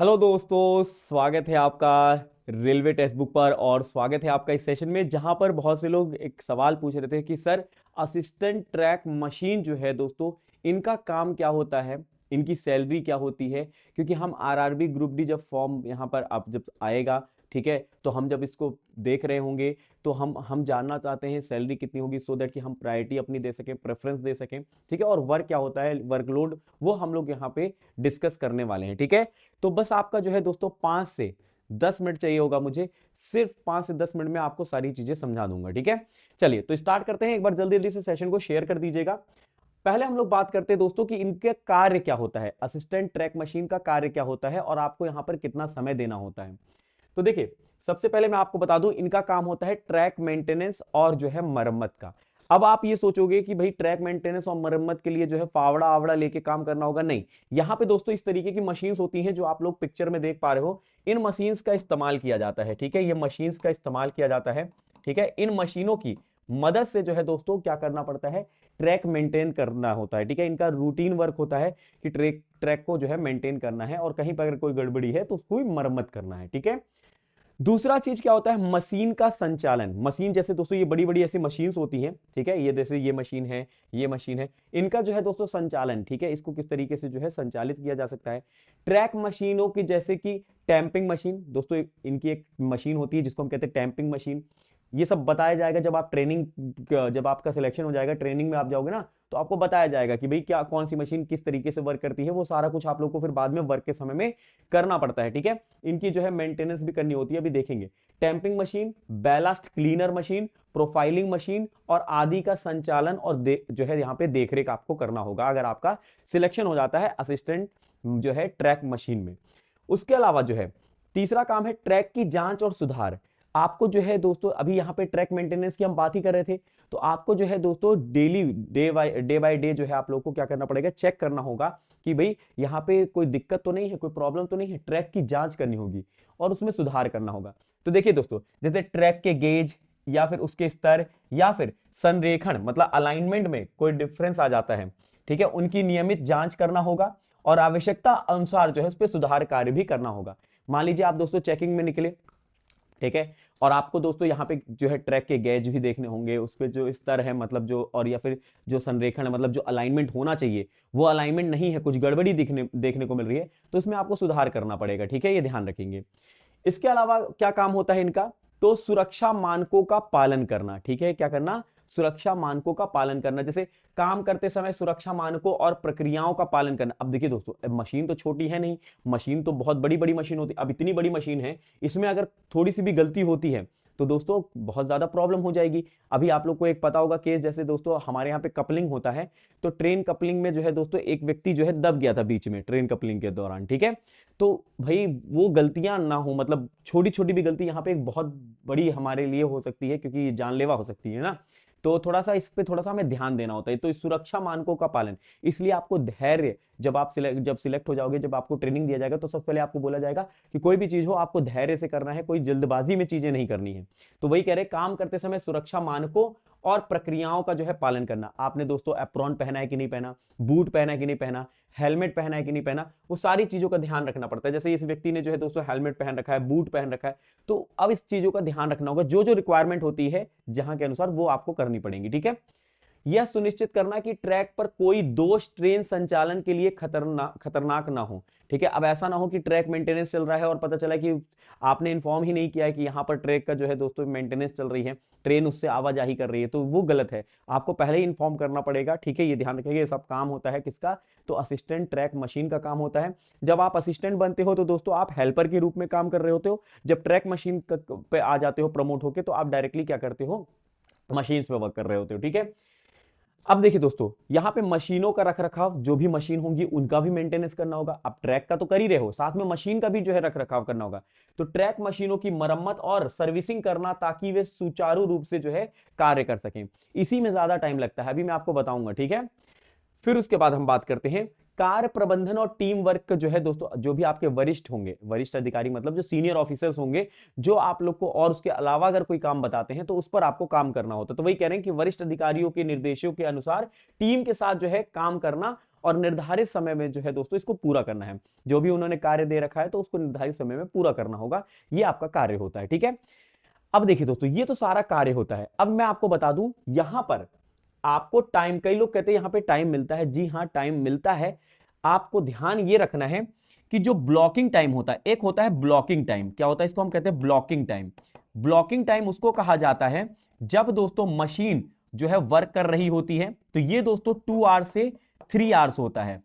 Hello दोस्तों, स्वागत है आपका रेलवे टेक्स्ट बुक पर। और स्वागत है आपका इस सेशन में जहां पर बहुत से लोग एक सवाल पूछ रहे थे कि सर असिस्टेंट ट्रैक मशीन जो है दोस्तों, इनका काम क्या होता है, इनकी सैलरी क्या होती है। क्योंकि हम आरआरबी ग्रुप डी जब फॉर्म यहां पर अब जब आएगा, ठीक है, तो हम जब इसको देख रहे होंगे तो हम जानना चाहते हैं सैलरी कितनी होगी, सो दैट कि हम प्रायोरिटी अपनी दे सकें, प्रेफरेंस दे सकें, ठीक है। और वर्क क्या होता है, वर्कलोड, वो हम लोग यहाँ पे डिस्कस करने वाले हैं, ठीक है। तो बस आपका जो है दोस्तों 5 से 10 मिनट चाहिए होगा मुझे, सिर्फ 5 से 10 मिनट में आपको सारी चीजें समझा दूंगा, ठीक है। चलिए तो स्टार्ट करते हैं। एक बार जल्दी जल्दी से सेशन को शेयर कर दीजिएगा। पहले हम लोग बात करते हैं दोस्तों कि इनके कार्य क्या होता है, असिस्टेंट ट्रैक मशीन का कार्य क्या होता है और आपको यहां पर कितना समय देना होता है। तो देखिए, सबसे पहले मैं आपको बता दूं, इनका काम होता है ट्रैक मेंटेनेंस और जो है मरम्मत का। अब आप ये सोचोगे कि भाई ट्रैक मेंटेनेंस और मरम्मत के लिए जो है फावड़ा आवड़ा लेके काम करना होगा, नहीं। यहां पे दोस्तों इस तरीके की मशीन्स होती हैं जो आप लोग पिक्चर में देख पा रहे हो, इन मशीन्स का इस्तेमाल किया जाता है, ठीक है। ये मशीन्स का इस्तेमाल किया जाता है, ठीक है। इन मशीनों की मदद से जो है दोस्तों क्या करना पड़ता है, ट्रैक मेंटेन करना होता है, ठीक है। इनका रूटीन वर्क होता है कि ट्रैक ट्रैक को जो है मेंटेन करना है और कहीं पर अगर कोई गड़बड़ी है तो उसको मरम्मत करना है, ठीक है। दूसरा चीज क्या होता है, मशीन का संचालन। मशीन जैसे दोस्तों ये बड़ी बड़ी ऐसी मशीन्स होती हैं, ठीक है। ये जैसे ये मशीन है, ये मशीन है, इनका जो है दोस्तों संचालन, ठीक है, इसको किस तरीके से जो है संचालित किया जा सकता है। ट्रैक मशीनों की जैसे कि टैंपिंग मशीन, दोस्तों इनकी एक मशीन होती है जिसको हम कहते हैं टैंपिंग मशीन। ये सब बताया जाएगा जब आप ट्रेनिंग, जब आपका सिलेक्शन हो जाएगा, ट्रेनिंग में आप जाओगे ना, तो आपको बताया जाएगा कि भाई क्या कौन सी मशीन किस तरीके से वर्क करती है। वो सारा कुछ आप लोग को फिर बाद में वर्क के समय में करना पड़ता है, ठीक है। इनकी जो है मेंटेनेंस भी करनी होती है, अभी देखेंगे। Tamping machine, ballast cleaner machine, profiling machine और आदि का संचालन और जो है यहाँ पे देखरेख आपको करना होगा अगर आपका सिलेक्शन हो जाता है असिस्टेंट जो है ट्रैक मशीन में। उसके अलावा जो है तीसरा काम है ट्रैक की जांच और सुधार। आपको जो है दोस्तों, अभी यहाँ पे ट्रैक मेंटेनेंस की हम बात ही कर रहे थे, तो आपको जो है दोस्तों डेली डे बाय डे जो है आप लोग को क्या करना पड़ेगा, चेक करना होगा कि भाई यहाँ पे कोई दिक्कत तो नहीं है, कोई प्रॉब्लम तो नहीं है। ट्रैक की जांच करनी होगी और उसमें सुधार करना होगा। तो देखिए दोस्तों, जैसे ट्रैक के गेज या फिर उसके स्तर या फिर संरेखण मतलब अलाइनमेंट में कोई डिफरेंस आ जाता है, ठीक है, उनकी नियमित जांच करना होगा और आवश्यकता अनुसार जो है उस पर सुधार कार्य भी करना होगा। मान लीजिए आप दोस्तों चेकिंग में निकले, ठीक है, और आपको दोस्तों यहाँ पे जो है ट्रैक के गेज भी देखने होंगे, उस पे जो स्तर है मतलब जो, और या फिर जो संरेखण है मतलब जो अलाइनमेंट होना चाहिए वो अलाइनमेंट नहीं है, कुछ गड़बड़ी दिखने देखने को मिल रही है, तो इसमें आपको सुधार करना पड़ेगा, ठीक है, ये ध्यान रखेंगे। इसके अलावा क्या काम होता है इनका, तो सुरक्षा मानकों का पालन करना, ठीक है। क्या करना, सुरक्षा मानकों का पालन करना, जैसे काम करते समय सुरक्षा मानकों और प्रक्रियाओं का पालन करना। अब देखिए दोस्तों, अब मशीन तो छोटी है नहीं, मशीन तो बहुत बड़ी बड़ी मशीन होती है। अब इतनी बड़ी मशीन है, इसमें अगर थोड़ी सी भी गलती होती है तो दोस्तों बहुत ज्यादा प्रॉब्लम हो जाएगी। अभी आप लोग को एक पता होगा केस, जैसे दोस्तों हमारे यहाँ पे कपलिंग होता है, तो ट्रेन कपलिंग में जो है दोस्तों एक व्यक्ति जो है दब गया था बीच में ट्रेन कपलिंग के दौरान, ठीक है। तो भाई वो गलतियां ना हो, मतलब छोटी छोटी भी गलती यहाँ पे एक बहुत बड़ी हमारे लिए हो सकती है, क्योंकि ये जानलेवा हो सकती है ना। तो थोड़ा सा इस पे थोड़ा सा हमें ध्यान देना होता है। तो इस सुरक्षा मानकों का पालन, इसलिए आपको धैर्य, जब सिलेक्ट हो जाओगे, जब आपको ट्रेनिंग दिया जाएगा, तो सबसे पहले आपको बोला जाएगा कि कोई भी चीज हो आपको धैर्य से करना है, कोई जल्दबाजी में चीजें नहीं करनी है। तो वही कह रहे, काम करते समय सुरक्षा मानकों और प्रक्रियाओं का जो है पालन करना। आपने दोस्तों एप्रॉन पहना है कि नहीं पहना, बूट पहना है कि नहीं पहना, हेलमेट पहना है कि नहीं पहना, वो सारी चीजों का ध्यान रखना पड़ता है। जैसे इस व्यक्ति ने जो है दोस्तों हेलमेट पहन रखा है, बूट पहन रखा है, तो अब इस चीजों का ध्यान रखना होगा, जो जो रिक्वायरमेंट होती है जहां के अनुसार वो आपको करनी पड़ेगी, ठीक है। यह सुनिश्चित करना कि ट्रैक पर कोई दोष ट्रेन संचालन के लिए खतरनाक ना हो, ठीक है। अब ऐसा ना हो कि ट्रैक मेंटेनेंस चल रहा है और पता चला कि आपने इन्फॉर्म ही नहीं किया है कि यहां पर ट्रैक का जो है दोस्तों मेंटेनेंस चल रही है, ट्रेन उससे आवाजाही कर रही है, तो वो गलत है। आपको पहले ही इन्फॉर्म करना पड़ेगा, ठीक है। ये ध्यान रखिएगा, ये सब काम होता है किसका, तो असिस्टेंट ट्रैक मशीन का काम होता है। जब आप असिस्टेंट बनते हो तो दोस्तों आप हेल्पर के रूप में काम कर रहे होते हो। जब ट्रैक मशीन पे आ जाते हो प्रमोट होके, तो आप डायरेक्टली क्या करते हो, मशीन पे वर्क कर रहे होते हो, ठीक है। अब देखिए दोस्तों, यहां पे मशीनों का रखरखाव, जो भी मशीन होंगी उनका भी मेंटेनेंस करना होगा। अब ट्रैक का तो कर ही रहे हो, साथ में मशीन का भी जो है रखरखाव करना होगा। तो ट्रैक मशीनों की मरम्मत और सर्विसिंग करना, ताकि वे सुचारू रूप से जो है कार्य कर सकें। इसी में ज्यादा टाइम लगता है, अभी मैं आपको बताऊंगा, ठीक है। फिर उसके बाद हम बात करते हैं कार्य प्रबंधन और टीम वर्क का जो है दोस्तों, जो भी आपके वरिष्ठ होंगे, वरिष्ठ अधिकारी मतलब जो सीनियर ऑफिसर्स होंगे, जो आप लोग को और उसके अलावा अगर कोई काम बताते हैं तो उस पर आपको काम करना होता है। तो वही कह रहे हैं कि वरिष्ठ अधिकारियों के निर्देशों के अनुसार टीम के साथ जो है काम करना और निर्धारित समय में जो है दोस्तों इसको पूरा करना है। जो भी उन्होंने कार्य दे रखा है तो उसको निर्धारित समय में पूरा करना होगा, ये आपका कार्य होता है। ठीक है, अब देखिए दोस्तों ये तो सारा कार्य होता है। अब मैं आपको बता दूं यहां पर आपको टाइम, कई लोग कहते हैं यहां पे टाइम मिलता है, जी हां टाइम मिलता है। आपको ध्यान ये रखना है कि जो ब्लॉकिंग टाइम होता है, एक होता है ब्लॉकिंग टाइम, क्या होता है इसको हम कहते हैं ब्लॉकिंग टाइम। ब्लॉकिंग टाइम उसको कहा जाता है जब दोस्तों मशीन जो है वर्क कर रही होती है, तो ये दोस्तों 2 आवर्स से 3 आवर्स होता है,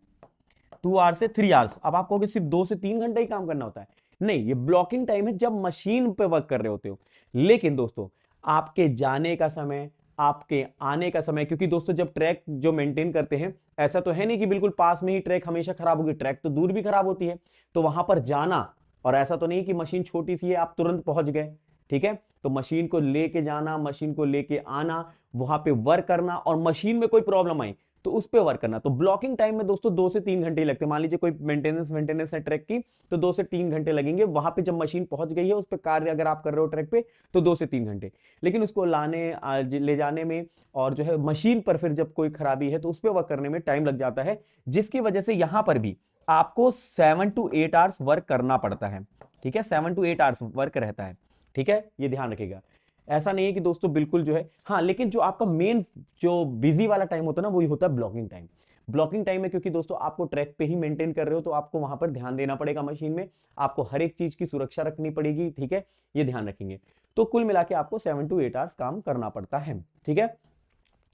2 आवर्स से 3 आवर्स। अब आप कहोगे सिर्फ 2 से 3 घंटे ही काम करना होता है, नहीं, ये ब्लॉकिंग टाइम है जब मशीन पे वर्क कर रहे होते हो। लेकिन दोस्तों आपके जाने का समय, आपके आने का समय, क्योंकि दोस्तों जब ट्रैक जो मेंटेन करते हैं, ऐसा तो है नहीं कि बिल्कुल पास में ही ट्रैक हमेशा खराब होगी, ट्रैक तो दूर भी खराब होती है, तो वहां पर जाना, और ऐसा तो नहीं कि मशीन छोटी सी है आप तुरंत पहुंच गए। ठीक है, तो मशीन को लेके जाना, मशीन को लेके आना, वहां पे वर्क करना, और मशीन में कोई प्रॉब्लम आई तो उस पर वर्क करना। तो ब्लॉकिंग टाइम में दोस्तों 2 से 3 घंटे ही लगते हैं। मान लीजिए कोई मेंटेनेंस है ट्रैक की, तो 2 से 3 घंटे लगेंगे। वहां पे जब मशीन पहुंच गई है उस पर कार्य अगर आप कर रहे हो ट्रैक पे, तो 2 से 3 घंटे। लेकिन उसको लाने ले जाने में, और जो है मशीन पर फिर जब कोई खराबी है तो उस पर वर्क करने में टाइम लग जाता है, जिसकी वजह से यहां पर भी आपको 7 to 8 आवर्स वर्क करना पड़ता है। ठीक है, 7 to 8 आवर्स वर्क रहता है। ठीक है, ये ध्यान रखिएगा। ऐसा नहीं है कि दोस्तों बिल्कुल जो है, हाँ, लेकिन जो आपका मेन जो बिजी वाला टाइम होता है ना, वही होता है ब्लॉकिंग टाइम। ब्लॉकिंग टाइम में क्योंकि दोस्तों आपको ट्रैक पे ही मेंटेन कर रहे हो, तो आपको वहां पर ध्यान देना पड़ेगा मशीन में, आपको हर एक चीज की सुरक्षा रखनी पड़ेगी। ठीक है, ये ध्यान रखेंगे। तो कुल मिला के आपको 7 to 8 आवर्स काम करना पड़ता है। ठीक है,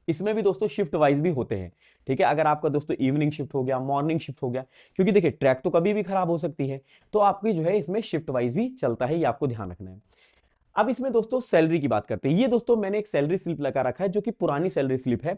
इसमें भी दोस्तों शिफ्ट वाइज भी होते हैं। ठीक है, अगर आपका दोस्तों इवनिंग शिफ्ट हो गया, मॉर्निंग शिफ्ट हो गया, क्योंकि देखिए ट्रैक तो कभी भी खराब हो सकती है, तो आपकी जो है इसमें शिफ्ट वाइज भी चलता है, ये आपको ध्यान रखना है। अब इसमें दोस्तों सैलरी की बात करते हैं। ये दोस्तों मैंने एक सैलरी स्लिप लगा रखा है जो कि पुरानी सैलरी स्लिप है।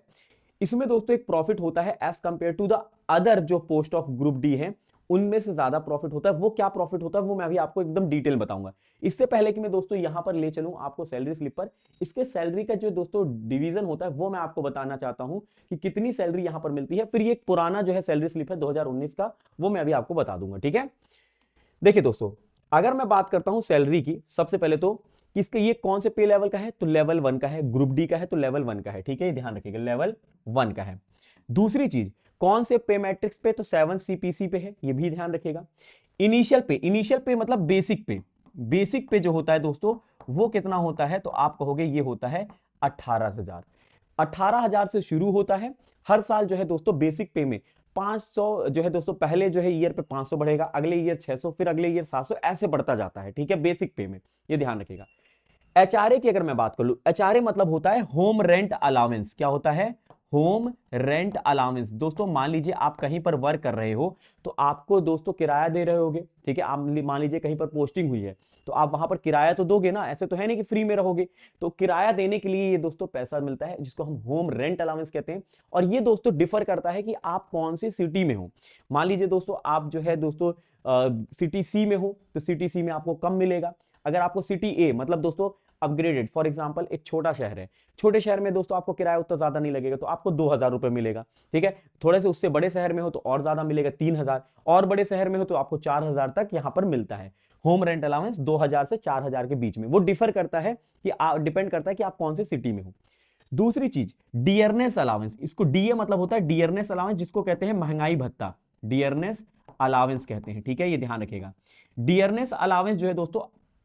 इसमें दोस्तों एक प्रॉफिट होता है as compared to the other जो पोस्ट ऑफ ग्रुप डी है, उनमें से ज्यादा प्रॉफिट होता है। वो क्या प्रॉफिट होता है वो मैं अभी आपको एकदम डिटेल बताऊंगा। इससे पहले कि मैं दोस्तों यहां पर ले चलूं आपको सैलरी स्लिप पर, इसके सैलरी का जो दोस्तों डिवीजन होता है वो मैं आपको बताना चाहता हूं कि कितनी सैलरी यहां पर मिलती है। फिर ये एक पुराना जो है सैलरी स्लिप है 2019 का, वो मैं अभी आपको बता दूंगा। ठीक है, देखिए दोस्तों अगर मैं बात करता हूं सैलरी की, सबसे पहले तो कि इसका ये कौन से पे लेवल का है, तो लेवल 1 का है। ग्रुप डी का है तो लेवल 1 का है। ठीक है, ये ध्यान रखिएगा, लेवल 1 का है। दूसरी चीज, कौन से पे मैट्रिक्स पे, तो 7 CPC पे है, ये भी ध्यान रखिएगा। इनिशियल पे मतलब बेसिक पे, बेसिक पे जो होता है दोस्तों वो कितना होता है, तो आप कहोगे ये होता है 18,000। 18,000 से शुरू होता है। हर साल जो है दोस्तों बेसिक पे में 500 जो है दोस्तों, पहले जो है ईयर पे 500 बढ़ेगा, अगले ईयर 600, फिर अगले ईयर 700, ऐसे बढ़ता जाता है। ठीक है, बेसिक पे में, ये ध्यान रखिएगा। एचआरए की अगर मैं बात कर लूं, एचआरए मतलब होता है होम रेंट अलाउंस। क्या होता है, होम रेंट अलाउंस। दोस्तों मान लीजिए आप कहीं पर वर्क कर रहे हो, तो आपको दोस्तों किराया दे रहे होगे। ठीक है, आप मान लीजिए कहीं पर पोस्टिंग हुई है, तो आप वहां पर किराया तो दोगे ना, ऐसे तो है नहीं कि फ्री में रहोगे। तो किराया देने के लिए ये दोस्तों पैसा मिलता है, जिसको हम होम रेंट अलाउंस कहते हैं। और ये दोस्तों डिफर करता है कि आप कौन सी सिटी में हो। मान लीजिए दोस्तों आप जो है दोस्तों सिटी सी में हो, तो सिटी सी में आपको कम मिलेगा। अगर आपको सिटी ए मतलब दोस्तों अपग्रेडेड, फॉर एग्जांपल एक छोटा शहर है, छोटे शहर में दोस्तों आपको किराया उतना ज्यादा नहीं लगेगा, तो आपको 2,000 रुपए मिलेगा। ठीक है, थोड़े से उससे बड़े शहर में हो तो और ज्यादा मिलेगा, 3,000, और बड़े शहर में हो तो आपको 4,000 तक यहां पर मिलता है। होम रेंट अलाउंस 2,000 से 4,000 के बीच में, वो डिफर करता है कि डिपेंड करता है कि आप कौन सी सिटी में हो। दूसरी चीज डियरनेस अलाउंस, इसको डीए मतलब होता है डियरनेस अलाउंस, जिसको कहते हैं महंगाई भत्ता, डियरनेस अलाउंस कहते हैं। ठीक है, ये ध्यान रखिएगा। डियरनेस अलाउंस जो है दोस्तों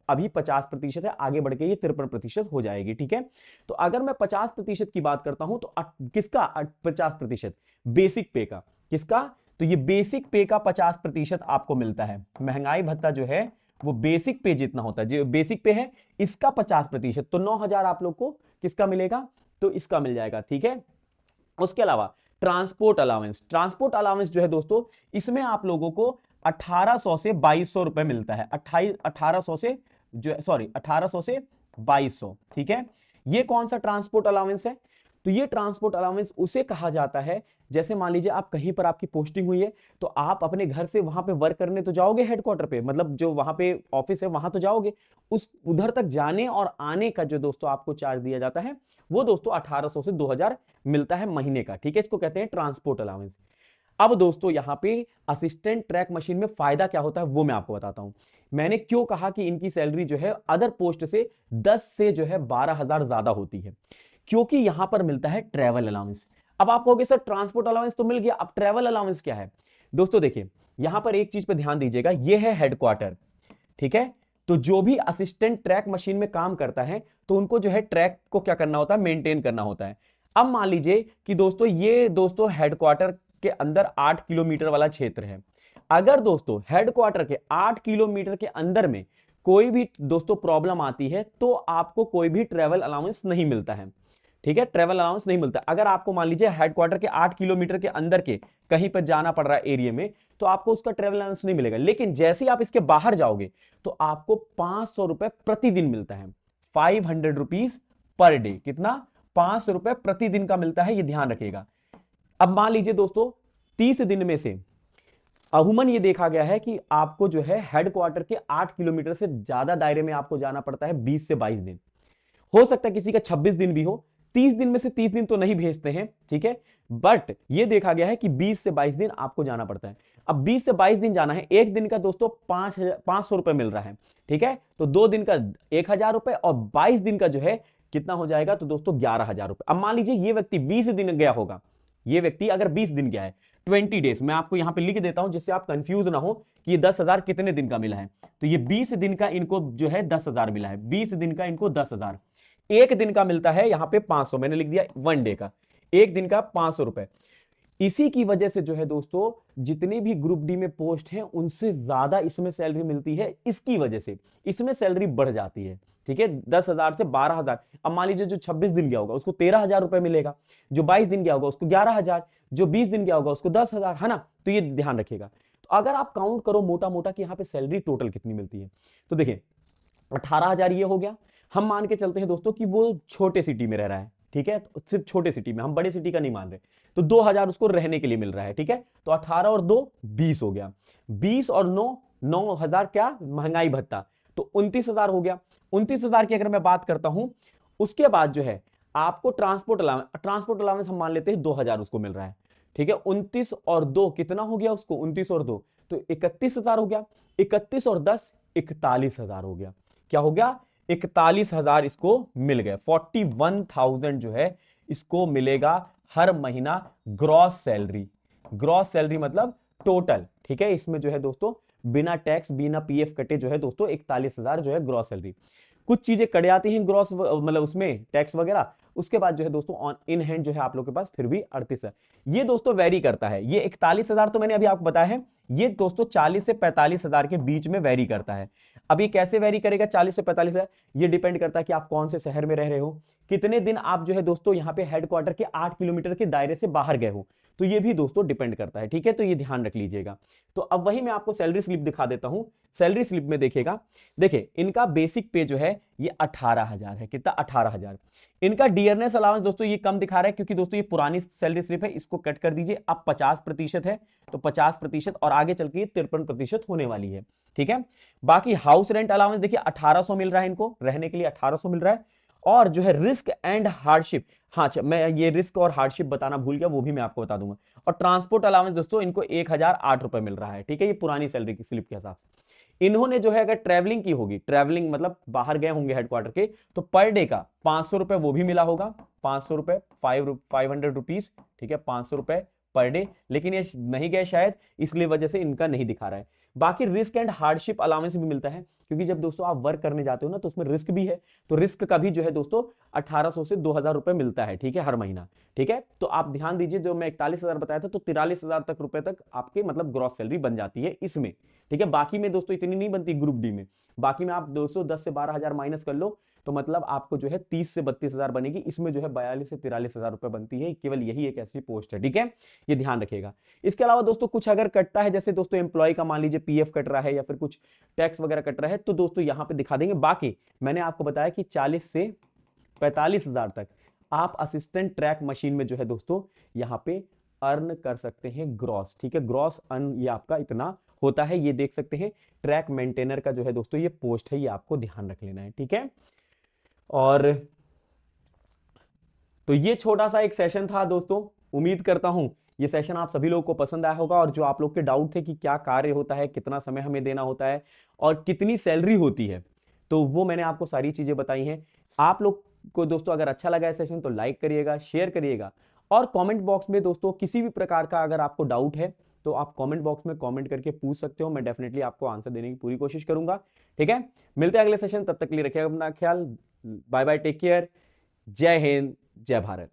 अभी 50% है, आगे बढ़ के ये 53% हो जाएगी। ठीक है, तो अगर मैं 50% की बात करता हूं तो किसका 50%, बेसिक पे का। किसका, तो ये बेसिक पे का 50% आपको मिलता है। महंगाई भत्ता जो है वो बेसिक पे जितना होता है, जो बेसिक पे है इसका 50%, तो 9,000 आप लोग को किसका मिलेगा, तो इसका मिल जाएगा। ठीक है, उसके अलावा ट्रांसपोर्ट अलाउंस, ट्रांसपोर्ट अलाउंस जो है दोस्तों इसमें आप लोगों को 1800 से 2,200 रुपए मिलता है। 1800 से जो सॉरी 1800 से 2,200। ठीक है, ये कौन सा ट्रांसपोर्ट अलाउंस है, तो ये ट्रांसपोर्ट अलाउंस उसे कहा जाता है, जैसे मान लीजिए आप कहीं पर आपकी पोस्टिंग हुई है, तो आप अपने घर से वहां पे वर्क करने तो जाओगे हेडक्वार्टर पे, मतलब जो वहां पे ऑफिस है वहां तो जाओगे, उस उधर तक जाने और आने का जो दोस्तों आपको चार्ज दिया जाता है वो दोस्तों 1800 से 2,000 मिलता है महीने का। ठीक है, इसको कहते हैं ट्रांसपोर्ट अलाउंस। अब दोस्तों यहां पे असिस्टेंट ट्रैक मशीन में फायदा क्या होता है वो मैं आपको बताता हूं। मैंने क्यों कहा कि इनकी सैलरी जो है अदर पोस्ट से 10 से जो है 12,000 ज्यादा होती है, क्योंकि यहां पर मिलता है ट्रैवल अलाउंस। अब आप कहोगे सर ट्रांसपोर्ट अलाउंस तो मिल गया, अब ट्रेवल अलाउंस क्या है? दोस्तों देखिए यहां पर एक चीज पे ध्यान दीजिएगा, ये है हेडक्वार्टर, ठीक है। तो जो भी असिस्टेंट ट्रैक मशीन में काम करता है तो उनको जो है ट्रैक को क्या करना होता है, मेंटेन करना होता है। अब मान लीजिए कि दोस्तों ये दोस्तों हेडक्वार्टर के अंदर 8 किलोमीटर वाला क्षेत्र है। अगर दोस्तों हेडक्वार्टर के 8 किलोमीटर के अंदर में कोई भी दोस्तों प्रॉब्लम आती है तो आपको कोई भी ट्रेवल अलाउंस नहीं मिलता है, ठीक है। ट्रेवल अलाउंस नहीं मिलता। अगर आपको मान लीजिए हेडक्वार्टर के 8 किलोमीटर के अंदर के कहीं पर जाना पड़ रहा है एरिया में, तो आपको उसका ट्रेवल अलाउंस नहीं मिलेगा। लेकिन जैसे ही आप इसके बाहर जाओगे तो आपको 500 रुपए प्रतिदिन मिलता है, 500 रुपीज पर डे। कितना? 500 रुपए प्रतिदिन का मिलता है, ये ध्यान रखिएगा। अब मान लीजिए दोस्तों 30 दिन में से अमूमन ये देखा गया है कि आपको जो है हेडक्वार्टर के 8 किलोमीटर से ज्यादा दायरे में आपको जाना पड़ता है 20 से 22 दिन। हो सकता है किसी का 26 दिन भी हो, 30 दिन में से 30 दिन तो नहीं भेजते हैं, ठीक है। बट ये देखा गया है कि 20 से 22 दिन आपको जाना पड़ता है। अब 20 से 22 दिन जाना है, एक दिन का दोस्तों 500 रुपए मिल रहा है, ठीक है। तो 2 दिन का 1000 रुपए और 22 दिन का जो है कितना हो जाएगा, तो दोस्तों 11,000 रुपए। अब मान लीजिए ये व्यक्ति 20 दिन गया होगा, ये व्यक्ति अगर 20 दिन गया है, 20 डेज, मैं आपको यहां पे लिख देता हूं जिससे आप कंफ्यूज ना हो कि ये 10,000 कितने दिन का मिला है। तो ये 20 दिन का इनको जो है 10,000 मिला है, 20 दिन का इनको 10,000। एक दिन का मिलता है यहां पे 500, मैंने लिख दिया 1 डे का, एक दिन का 500 रुपए। इसी की वजह से जो है दोस्तों जितनी भी ग्रुप डी में पोस्ट हैं उनसे ज्यादा इसमें सैलरी मिलती है, इसकी वजह से इसमें सैलरी बढ़ जाती है, ठीक है। 10,000 से 12,000। अब मान लीजिए जो 26 दिन गया होगा उसको 13,000 रुपए मिलेगा, जो 22 दिन गया होगा उसको 11,000, जो 20 दिन गया होगा उसको 10,000, है ना। तो ये ध्यान रखिएगा। तो अगर आप काउंट करो मोटा मोटा कि यहां पे सैलरी टोटल कितनी मिलती है, तो देखिए 18,000 ये हो गया। हम मान के चलते हैं दोस्तों कि वो छोटे सिटी में रह रहा है, ठीक है, तो सिर्फ छोटे सिटी में, हम बड़े सिटी का नहीं मान रहे। तो 2,000 उसको रहने के लिए मिल रहा है, ठीक है। तो 18 और 2 20 हो गया, 20 और 9 9,000 क्या महंगाई भत्ता, तो 29,000 हो गया। 29,000 की अगर मैं बात करता हूं, उसके बाद जो है आपको ट्रांसपोर्ट अलाउंस हम मान लेते हैं 2,000 उसको मिल रहा है, ठीक है। 29 और 2 कितना हो गया उसको, 29 और 2 तो 31,000 हो गया। 31 और 10 41,000 हो गया। क्या हो गया? 41,000 इसको मिल गए। 41,000 जो है इसको मिलेगा हर महीना ग्रॉस सैलरी। ग्रॉस सैलरी मतलब टोटल, ठीक है। इसमें जो है दोस्तों बिना टैक्स बिना पीएफ कटे जो है दोस्तों 41,000 जो है ग्रॉस सैलरी। कुछ चीजें कट जाती हैं ग्रॉस मतलब उसमें टैक्स वगैरह, उसके बाद जो है दोस्तों ऑन इन हैंड जो है आप लोग के पास फिर भी 38 है। ये दोस्तों वेरी करता है। ये 41,000 तो मैंने अभी आपको बताया है, ये दोस्तों 40 से 45,000 के बीच में वेरी करता है। अब ये कैसे वेरी करेगा 40 से 45,000? ये डिपेंड करता है कि आप कौन से शहर में रह रहे हो, कितने दिन आप जो है दोस्तों यहाँ पे हेडक्वार्टर के 8 किलोमीटर के दायरे से बाहर गए हो, तो ये भी दोस्तों डिपेंड करता है, ठीक है। तो ये ध्यान रख लीजिएगा। तो अब वही मैं आपको सैलरी स्लिप दिखा देता हूं। सैलरी स्लिप में देखिएगा, देखिए इनका बेसिक पे जो है ये 18,000 है। कितना? 18,000। इनका डियरनेस अलाउंस दोस्तों ये कम दिखा रहा है क्योंकि दोस्तों ये पुरानी सैलरी स्लिप है, इसको कट कर दीजिए। अब 50% है तो 50% और आगे चल के 53% होने वाली है, ठीक है। बाकी हाउस रेंट अलाउंस देखिए 1800 मिल रहा है, इनको रहने के लिए 1800 मिल रहा है। और जो है रिस्क एंड हार्डशिप, हाँ मैं ये रिस्क और हार्डशिप बताना भूल गया, वो भी मैं आपको बता दूंगा। और ट्रांसपोर्ट अलाउंस दोस्तों इनको 1,008 रुपए मिल रहा है, ठीक है। ये पुरानी सैलरी की स्लिप के हिसाब से इन्होंने जो है अगर ट्रैवलिंग की होगी, ट्रैवलिंग मतलब बाहर गए होंगे हेडक्वार्टर के, तो पर डे का 500 रुपए वो भी मिला होगा। 500 रुपए 500 रुपीज, ठीक है, 500 रुपए पर डे। लेकिन ये नहीं गए शायद, इसलिए वजह से इनका नहीं दिखा रहा है। बाकी रिस्क एंड हार्डशिप अलाउंस भी मिलता है क्योंकि जब दोस्तों आप वर्क करने जाते हो ना तो उसमें रिस्क भी है, तो रिस्क का भी जो है दोस्तों 1800 से 2,000 रुपए मिलता है, ठीक है, हर महीना, ठीक है। तो आप ध्यान दीजिए, जो मैं 41,000 बताया था तो 43,000 तक रुपए तक आपके मतलब ग्रॉस सैलरी बन जाती है इसमें, ठीक है। बाकी में दोस्तों इतनी नहीं बनती ग्रुप डी में। बाकी में आप दोस्तों 10 से 12,000 माइनस कर लो तो मतलब आपको जो है 30 से 32,000 बनेगी। इसमें जो है 42 से 43,000 रुपए बनती है। केवल यही एक ऐसी पोस्ट है, ठीक है, ये ध्यान रखिएगा। इसके अलावा दोस्तों कुछ अगर कटता है, जैसे दोस्तों एम्प्लॉय का मान लीजिए पीएफ कट रहा है या फिर कुछ टैक्स वगैरह कट रहा है, तो दोस्तों यहां पे दिखा देंगे। बाकी मैंने आपको बताया कि 40 से 45,000 तक आप असिस्टेंट ट्रैक मशीन में जो है दोस्तों यहां पे अर्न कर सकते हैं ग्रॉस, ठीक है। ग्रॉस अर्न ये आपका इतना होता है, ये देख सकते हैं। ट्रैक मेंटेनर का जो है दोस्तों ये पोस्ट है, ये आपको ध्यान रख लेना है, ठीक है। और तो ये छोटा सा एक सेशन था दोस्तों। उम्मीद करता हूं ये सेशन आप सभी लोगों को पसंद आया होगा। और जो आप लोग के डाउट थे कि क्या कार्य होता है, कितना समय हमें देना होता है और कितनी सैलरी होती है, तो वो मैंने आपको सारी चीजें बताई हैं। आप लोग को दोस्तों अगर अच्छा लगा है सेशन तो लाइक करिएगा, शेयर करिएगा और कमेंट बॉक्स में दोस्तों किसी भी प्रकार का अगर आपको डाउट है तो आप कमेंट बॉक्स में कमेंट करके पूछ सकते हो, मैं डेफिनेटली आपको आंसर देने की पूरी कोशिश करूंगा। ठीक है, मिलते हैं अगले सेशन, तब तक के लिए रखिएगा अपना ख्याल। बाय बाय, टेक केयर, जय हिंद, जय भारत।